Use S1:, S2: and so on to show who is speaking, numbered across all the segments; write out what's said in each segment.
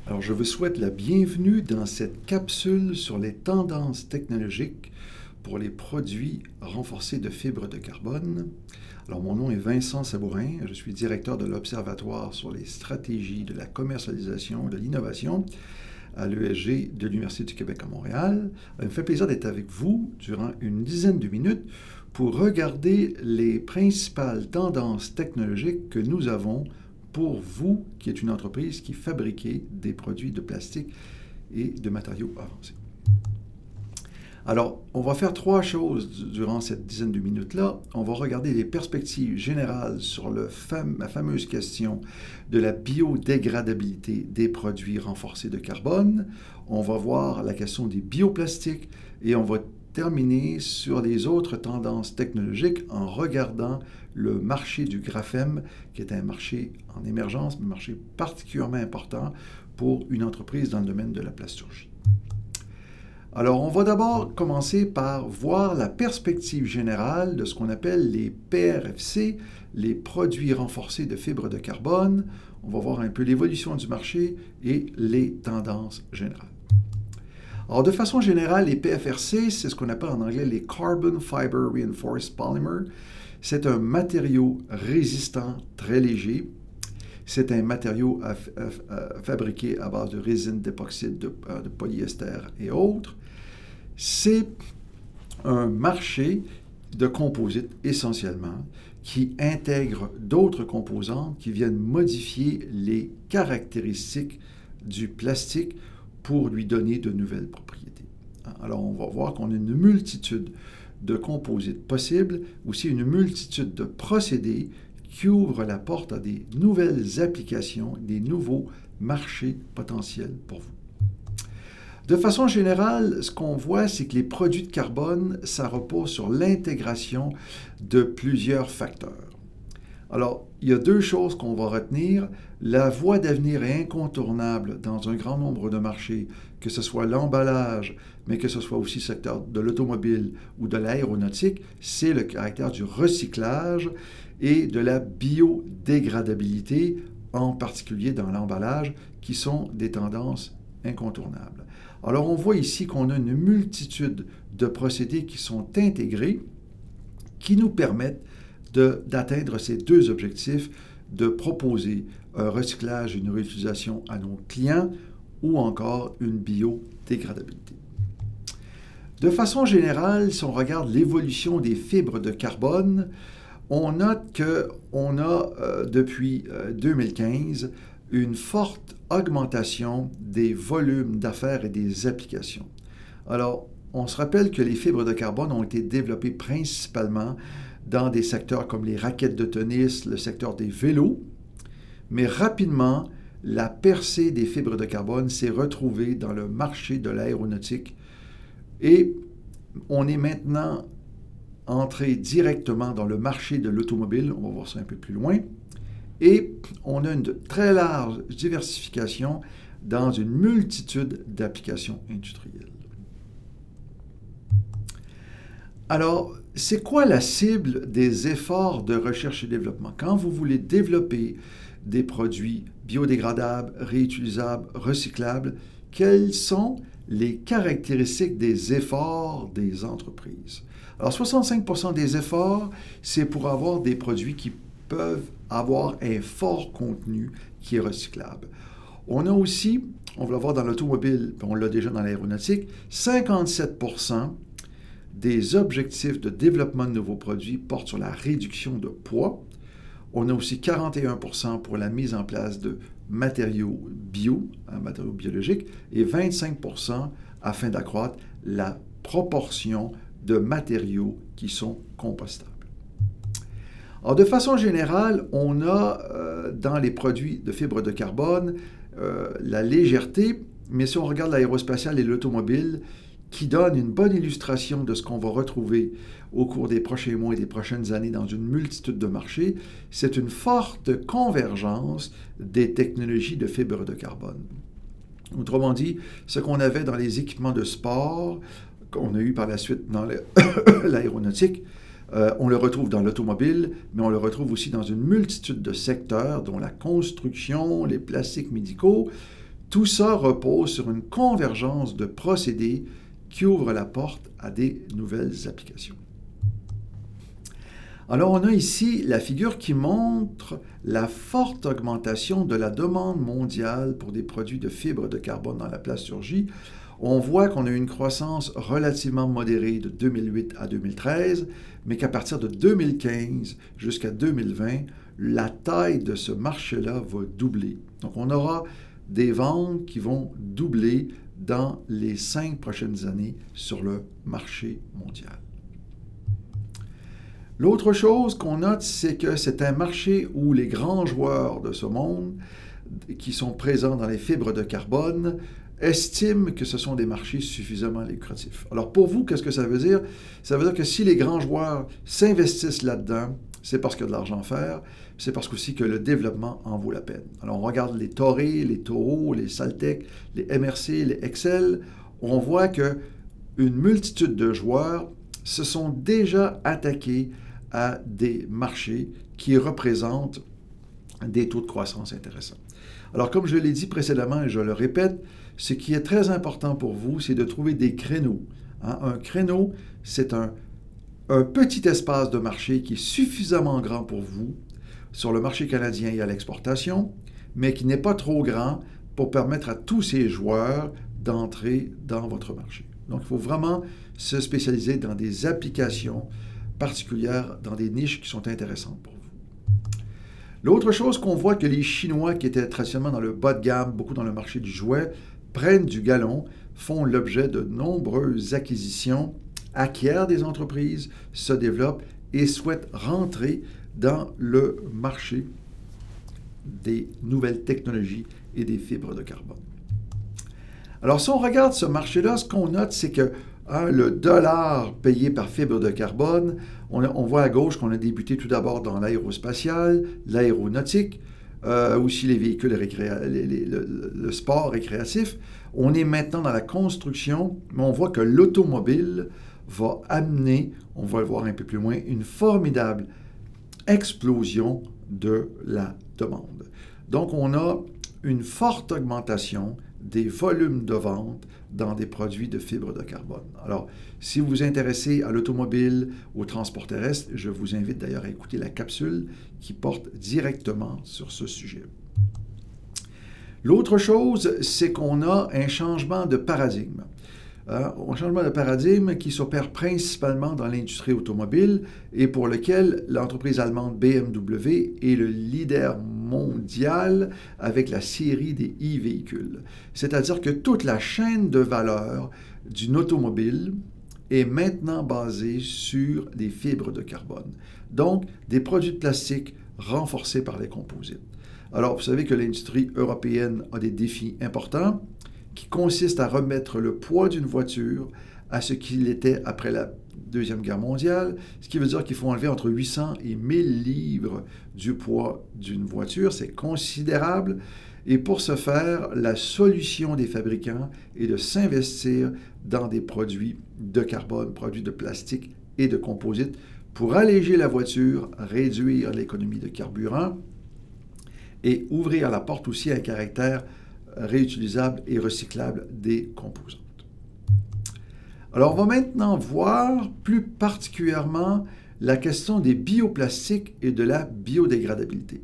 S1: Alors, je vous souhaite la bienvenue dans cette capsule sur les tendances technologiques pour les produits renforcés de fibres de carbone. Alors, mon nom est Vincent Sabourin, je suis directeur de l'Observatoire sur les stratégies de la commercialisation et de l'innovation à l'ESG de l'Université du Québec à Montréal. Il me fait plaisir d'être avec vous durant une dizaine de minutes pour regarder les principales tendances technologiques que nous avons pour vous, qui êtes une entreprise qui fabriquez des produits de plastique et de matériaux avancés. Alors, on va faire trois choses durant cette dizaine de minutes-là. On va regarder les perspectives générales sur la fameuse question de la biodégradabilité des produits renforcés de carbone. On va voir la question des bioplastiques et on va terminer sur les autres tendances technologiques en regardant le marché du graphème, qui est un marché en émergence, mais un marché particulièrement important pour une entreprise dans le domaine de la plasturgie. Alors, on va d'abord commencer par voir la perspective générale de ce qu'on appelle les PRFC, les produits renforcés de fibres de carbone. On va voir un peu l'évolution du marché et les tendances générales. Alors, de façon générale, les PFRC, c'est ce qu'on appelle en anglais les Carbon Fiber Reinforced Polymer. C'est un matériau résistant très léger. C'est un matériau fabriqué à base de résine d'époxyde, de polyester et autres. C'est un marché de composites essentiellement qui intègre d'autres composantes qui viennent modifier les caractéristiques du plastique pour lui donner de nouvelles propriétés. Alors, on va voir qu'on a une multitude de composites possibles, aussi une multitude de procédés qui ouvrent la porte à des nouvelles applications, des nouveaux marchés potentiels pour vous. De façon générale, ce qu'on voit, c'est que les produits de carbone, ça repose sur l'intégration de plusieurs facteurs. Alors, il y a deux choses qu'on va retenir. La voie d'avenir est incontournable dans un grand nombre de marchés, que ce soit l'emballage, mais que ce soit aussi le secteur de l'automobile ou de l'aéronautique, c'est le caractère du recyclage et de la biodégradabilité, en particulier dans l'emballage, qui sont des tendances incontournables. Alors, on voit ici qu'on a une multitude de procédés qui sont intégrés, qui nous permettent d'atteindre ces deux objectifs, de proposer un recyclage et une réutilisation à nos clients ou encore une biodégradabilité. De façon générale, si on regarde l'évolution des fibres de carbone, on note qu'on a depuis 2015 une forte augmentation des volumes d'affaires et des applications. Alors, on se rappelle que les fibres de carbone ont été développées principalement dans des secteurs comme les raquettes de tennis, le secteur des vélos, mais rapidement, la percée des fibres de carbone s'est retrouvée dans le marché de l'aéronautique et on est maintenant entré directement dans le marché de l'automobile, on va voir ça un peu plus loin, et on a une très large diversification dans une multitude d'applications industrielles. Alors, c'est quoi la cible des efforts de recherche et développement? Quand vous voulez développer des produits biodégradables, réutilisables, recyclables, quelles sont les caractéristiques des efforts des entreprises? Alors, 65% des efforts, c'est pour avoir des produits qui peuvent avoir un fort contenu qui est recyclable. On a aussi, on va le voir dans l'automobile, puis on l'a déjà dans l'aéronautique, 57% des objectifs de développement de nouveaux produits portent sur la réduction de poids. On a aussi 41% pour la mise en place de matériaux bio, matériaux biologiques, et 25% afin d'accroître la proportion de matériaux qui sont compostables. Alors, de façon générale, on a dans les produits de fibres de carbone la légèreté, mais si on regarde l'aérospatiale et l'automobile, qui donne une bonne illustration de ce qu'on va retrouver au cours des prochains mois et des prochaines années dans une multitude de marchés, c'est une forte convergence des technologies de fibres de carbone. Autrement dit, ce qu'on avait dans les équipements de sport, qu'on a eu par la suite dans l'aéronautique, on le retrouve dans l'automobile, mais on le retrouve aussi dans une multitude de secteurs, dont la construction, les plastiques médicaux. Tout ça repose sur une convergence de procédés qui ouvre la porte à des nouvelles applications. Alors, on a ici la figure qui montre la forte augmentation de la demande mondiale pour des produits de fibres de carbone dans la plasturgie. On voit qu'on a eu une croissance relativement modérée de 2008 à 2013, mais qu'à partir de 2015 jusqu'à 2020, la taille de ce marché-là va doubler. Donc, on aura des ventes qui vont doubler dans les 5 prochaines années sur le marché mondial. L'autre chose qu'on note, c'est que c'est un marché où les grands joueurs de ce monde, qui sont présents dans les fibres de carbone, estiment que ce sont des marchés suffisamment lucratifs. Alors pour vous, qu'est-ce que ça veut dire? Ça veut dire que si les grands joueurs s'investissent là-dedans, c'est parce qu'il y a de l'argent à faire, c'est parce aussi que le développement en vaut la peine. Alors on regarde les Toray, les Toro, les Saltec, les MRC, les Excel, on voit qu'une multitude de joueurs se sont déjà attaqués à des marchés qui représentent des taux de croissance intéressants. Alors, comme je l'ai dit précédemment et je le répète, ce qui est très important pour vous, c'est de trouver des créneaux. Un créneau, c'est un petit espace de marché qui est suffisamment grand pour vous sur le marché canadien et à l'exportation, mais qui n'est pas trop grand pour permettre à tous ces joueurs d'entrer dans votre marché. Donc, il faut vraiment se spécialiser dans des applications particulières, dans des niches qui sont intéressantes pour vous. L'autre chose qu'on voit, que les Chinois, qui étaient traditionnellement dans le bas de gamme, beaucoup dans le marché du jouet, prennent du galon, font l'objet de nombreuses acquisitions, acquièrent des entreprises, se développent et souhaitent rentrer dans le marché des nouvelles technologies et des fibres de carbone. Alors, si on regarde ce marché-là, ce qu'on note, c'est que le dollar payé par fibre de carbone, on voit à gauche qu'on a débuté tout d'abord dans l'aérospatial, l'aéronautique, aussi les véhicules le sport récréatif. On est maintenant dans la construction, mais on voit que l'automobile va amener, on va le voir un peu plus loin, une formidable explosion de la demande. Donc, on a une forte augmentation des volumes de vente dans des produits de fibres de carbone. Alors, si vous vous intéressez à l'automobile, au transport terrestre, je vous invite d'ailleurs à écouter la capsule qui porte directement sur ce sujet. L'autre chose, c'est qu'on a un changement de paradigme. Un changement de paradigme qui s'opère principalement dans l'industrie automobile et pour lequel l'entreprise allemande BMW est le leader mondial avec la série des e-véhicules. C'est-à-dire que toute la chaîne de valeur d'une automobile est maintenant basée sur des fibres de carbone. Donc, des produits de plastique renforcés par les composites. Alors, vous savez que l'industrie européenne a des défis importants qui consistent à remettre le poids d'une voiture à ce qu'il était après la Deuxième Guerre mondiale, ce qui veut dire qu'il faut enlever entre 800 et 1000 livres du poids d'une voiture. C'est considérable. Et pour ce faire, la solution des fabricants est de s'investir dans des produits de carbone, produits de plastique et de composite pour alléger la voiture, réduire l'économie de carburant et ouvrir la porte aussi à un caractère réutilisable et recyclable des composantes. Alors, on va maintenant voir plus particulièrement la question des bioplastiques et de la biodégradabilité.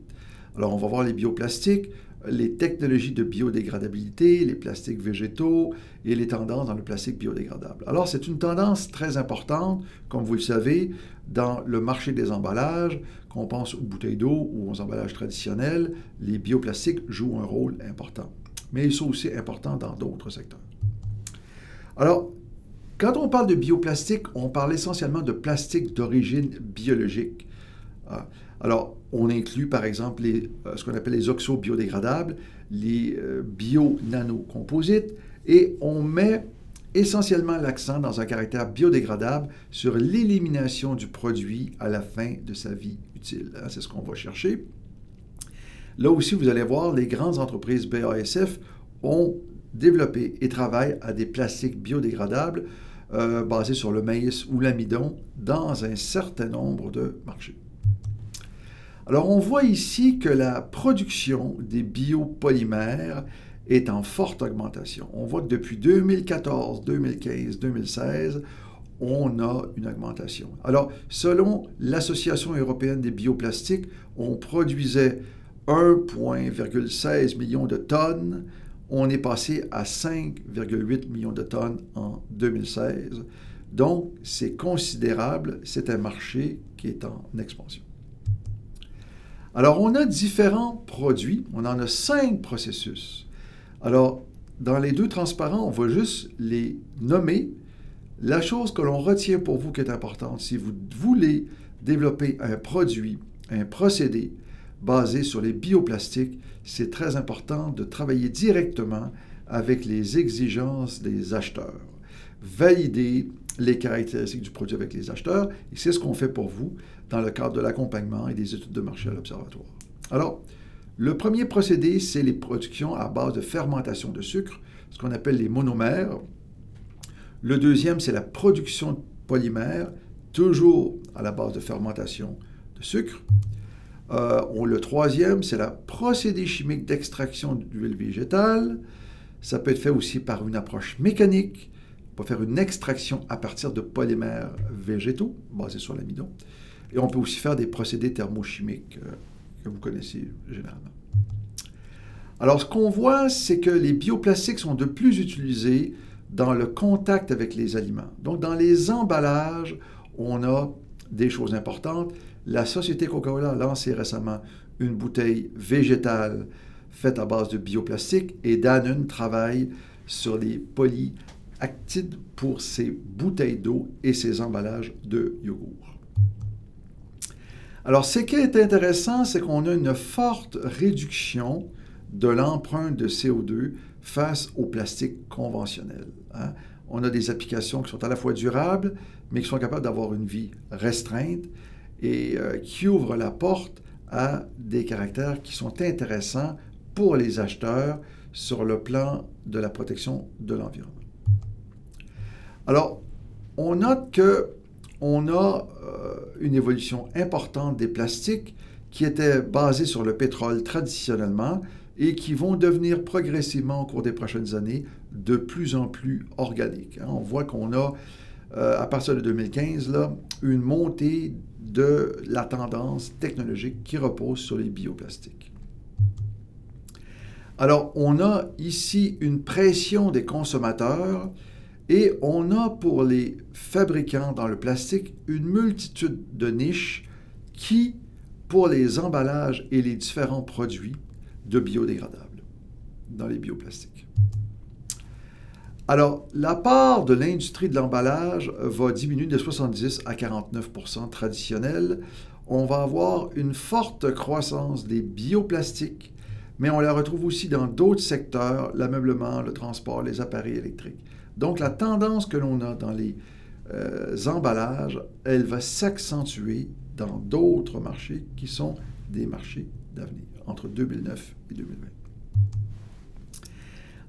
S1: Alors, on va voir les bioplastiques, les technologies de biodégradabilité, les plastiques végétaux et les tendances dans le plastique biodégradable. Alors, c'est une tendance très importante, comme vous le savez, dans le marché des emballages, qu'on pense aux bouteilles d'eau ou aux emballages traditionnels, les bioplastiques jouent un rôle important. Mais ils sont aussi importants dans d'autres secteurs. Alors, quand on parle de bioplastique, on parle essentiellement de plastique d'origine biologique. Alors, on inclut par exemple ce qu'on appelle les oxo biodégradables, les bio-nanocomposites, et on met essentiellement l'accent dans un caractère biodégradable sur l'élimination du produit à la fin de sa vie utile. C'est ce qu'on va chercher. Là aussi, vous allez voir, les grandes entreprises BASF ont développé et travaillent à des plastiques biodégradables basés sur le maïs ou l'amidon dans un certain nombre de marchés. Alors, on voit ici que la production des biopolymères est en forte augmentation. On voit que depuis 2014, 2015, 2016, on a une augmentation. Alors, selon l'Association européenne des bioplastiques, on produisait 1,16 million de tonnes. On est passé à 5,8 millions de tonnes en 2016. Donc, c'est considérable. C'est un marché qui est en expansion. Alors, on a différents produits. On en a 5 processus. Alors, dans les 2 transparents, on va juste les nommer. La chose que l'on retient pour vous qui est importante, si vous voulez développer un produit, un procédé basé sur les bioplastiques, c'est très important de travailler directement avec les exigences des acheteurs. Valider les caractéristiques du produit avec les acheteurs, et c'est ce qu'on fait pour vous dans le cadre de l'accompagnement et des études de marché à l'Observatoire. Alors, le premier procédé, c'est les productions à base de fermentation de sucre, ce qu'on appelle les monomères. Le deuxième, c'est la production de polymères, toujours à la base de fermentation de sucre. Le troisième, c'est la procédé chimique d'extraction d'huile végétale. Ça peut être fait aussi par une approche mécanique. On peut faire une extraction à partir de polymères végétaux basés sur l'amidon. Et on peut aussi faire des procédés thermochimiques que vous connaissez généralement. Alors, ce qu'on voit, c'est que les bioplastiques sont de plus utilisés dans le contact avec les aliments. Donc, dans les emballages, on a des choses importantes. La société Coca-Cola a lancé récemment une bouteille végétale faite à base de bioplastique et Danone travaille sur les polyactides pour ses bouteilles d'eau et ses emballages de yogourt. Alors, ce qui est intéressant, c'est qu'on a une forte réduction de l'empreinte de CO2 face au plastique conventionnel. Hein? On a des applications qui sont à la fois durables, mais qui sont capables d'avoir une vie restreinte et qui ouvrent la porte à des caractères qui sont intéressants pour les acheteurs sur le plan de la protection de l'environnement. Alors, on note qu'on a une évolution importante des plastiques qui étaient basés sur le pétrole traditionnellement et qui vont devenir progressivement au cours des prochaines années de plus en plus organiques. On voit qu'on a, à partir de 2015, là, une montée de la tendance technologique qui repose sur les bioplastiques. Alors, on a ici une pression des consommateurs et on a pour les fabricants dans le plastique une multitude de niches qui, pour les emballages et les différents produits, de biodégradables dans les bioplastiques. Alors, la part de l'industrie de l'emballage va diminuer de 70 à 49% traditionnel. On va avoir une forte croissance des bioplastiques, mais on la retrouve aussi dans d'autres secteurs, l'ameublement, le transport, les appareils électriques. Donc, la tendance que l'on a dans les emballages, elle va s'accentuer dans d'autres marchés qui sont des marchés d'avenir, entre 2009 et 2020.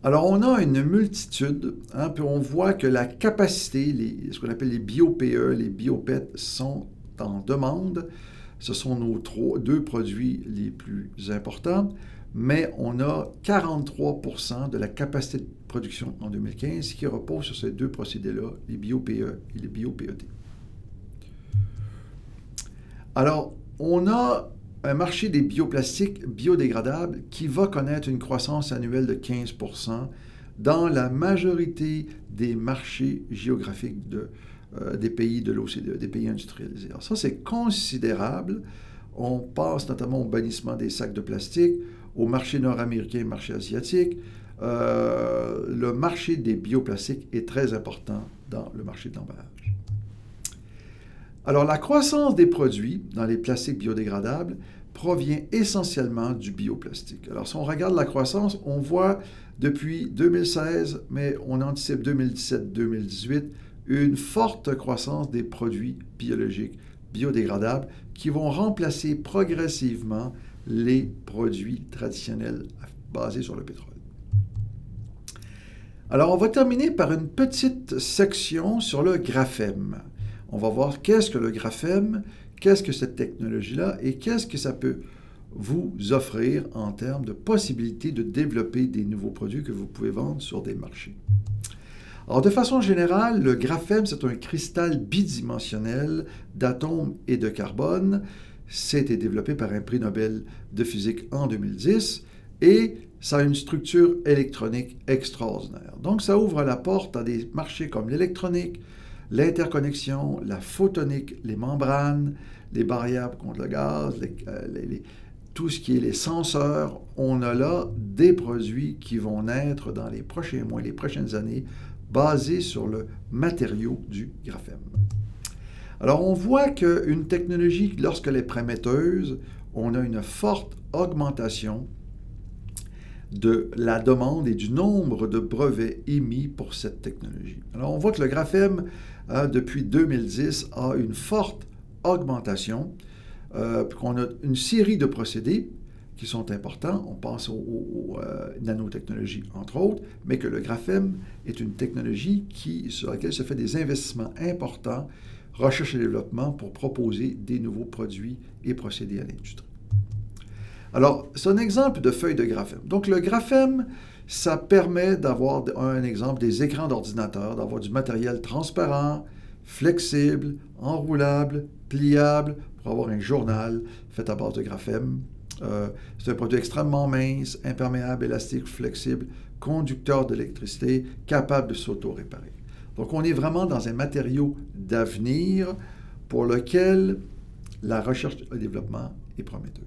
S1: Alors, on a une multitude, puis on voit que la capacité, ce qu'on appelle les bio-PE, les bio-PET, sont en demande. Ce sont nos 2 produits les plus importants, mais on a 43% de la capacité de production en 2015 qui repose sur ces 2 procédés-là, les bio-PE et les bio-PET. Alors, on a un marché des bioplastiques biodégradables qui va connaître une croissance annuelle de 15% dans la majorité des marchés géographiques des pays de l'OCDE, des pays industrialisés. Alors ça, c'est considérable. On passe notamment au bannissement des sacs de plastique, au marché nord-américain et marché asiatique. Le marché des bioplastiques est très important dans le marché de l'emballage. Alors, la croissance des produits dans les plastiques biodégradables provient essentiellement du bioplastique. Alors, si on regarde la croissance, on voit depuis 2016, mais on anticipe 2017-2018, une forte croissance des produits biologiques biodégradables qui vont remplacer progressivement les produits traditionnels basés sur le pétrole. Alors, on va terminer par une petite section sur le graphème. On va voir qu'est-ce que le graphème, qu'est-ce que cette technologie-là et qu'est-ce que ça peut vous offrir en termes de possibilités de développer des nouveaux produits que vous pouvez vendre sur des marchés. Alors, de façon générale, le graphème, c'est un cristal bidimensionnel d'atomes et de carbone. C'était développé par un prix Nobel de physique en 2010 et ça a une structure électronique extraordinaire. Donc, ça ouvre la porte à des marchés comme l'électronique, l'interconnexion, la photonique, les membranes, les barrières contre le gaz, tout ce qui est les senseurs. On a là des produits qui vont naître dans les prochains mois, les prochaines années, basés sur le matériau du graphème. Alors, on voit qu'une technologie, lorsqu'elle est prometteuse, on a une forte augmentation de la demande et du nombre de brevets émis pour cette technologie. Alors, on voit que le graphème, depuis 2010, a une forte augmentation, qu'on a une série de procédés qui sont importants. On pense aux nanotechnologies, entre autres, mais que le graphème est une technologie sur laquelle se fait des investissements importants, recherche et développement, pour proposer des nouveaux produits et procédés à l'industrie. Alors, c'est un exemple de feuille de graphème. Donc, le graphème, ça permet d'avoir un exemple des écrans d'ordinateur, d'avoir du matériel transparent, flexible, enroulable, pliable, pour avoir un journal fait à base de graphème. C'est un produit extrêmement mince, imperméable, élastique, flexible, conducteur d'électricité, capable de s'auto-réparer. Donc, on est vraiment dans un matériau d'avenir pour lequel la recherche et le développement est prometteuse.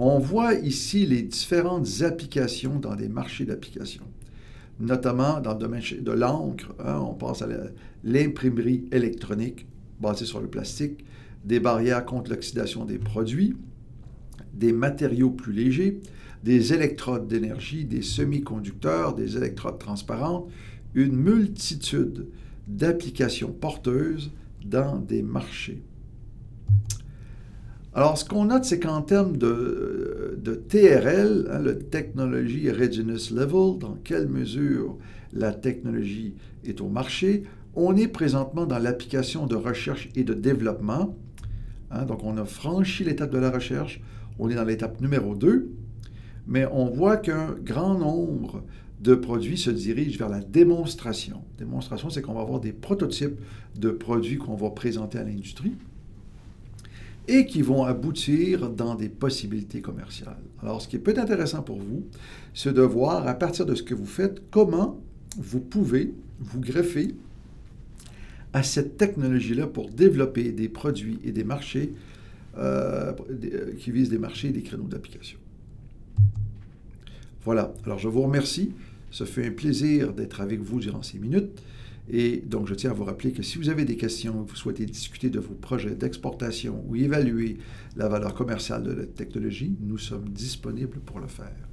S1: On voit ici les différentes applications dans des marchés d'application, notamment dans le domaine de l'encre. On pense à l'imprimerie électronique basée sur le plastique, des barrières contre l'oxydation des produits, des matériaux plus légers, des électrodes d'énergie, des semi-conducteurs, des électrodes transparentes, une multitude d'applications porteuses dans des marchés. Alors, ce qu'on note, c'est qu'en termes de TRL, le Technology Readiness Level, dans quelle mesure la technologie est au marché, on est présentement dans l'application de recherche et de développement. Donc, on a franchi l'étape de la recherche, on est dans l'étape numéro 2, mais on voit qu'un grand nombre de produits se dirigent vers la démonstration. Démonstration, c'est qu'on va avoir des prototypes de produits qu'on va présenter à l'industrie et qui vont aboutir dans des possibilités commerciales. Alors, ce qui peut être intéressant pour vous, c'est de voir, à partir de ce que vous faites, comment vous pouvez vous greffer à cette technologie-là pour développer des produits et des marchés qui visent des marchés et des créneaux d'application. Voilà. Alors, je vous remercie. Ce fait un plaisir d'être avec vous durant ces minutes. Et donc, je tiens à vous rappeler que si vous avez des questions, vous souhaitez discuter de vos projets d'exportation ou évaluer la valeur commerciale de la technologie, nous sommes disponibles pour le faire.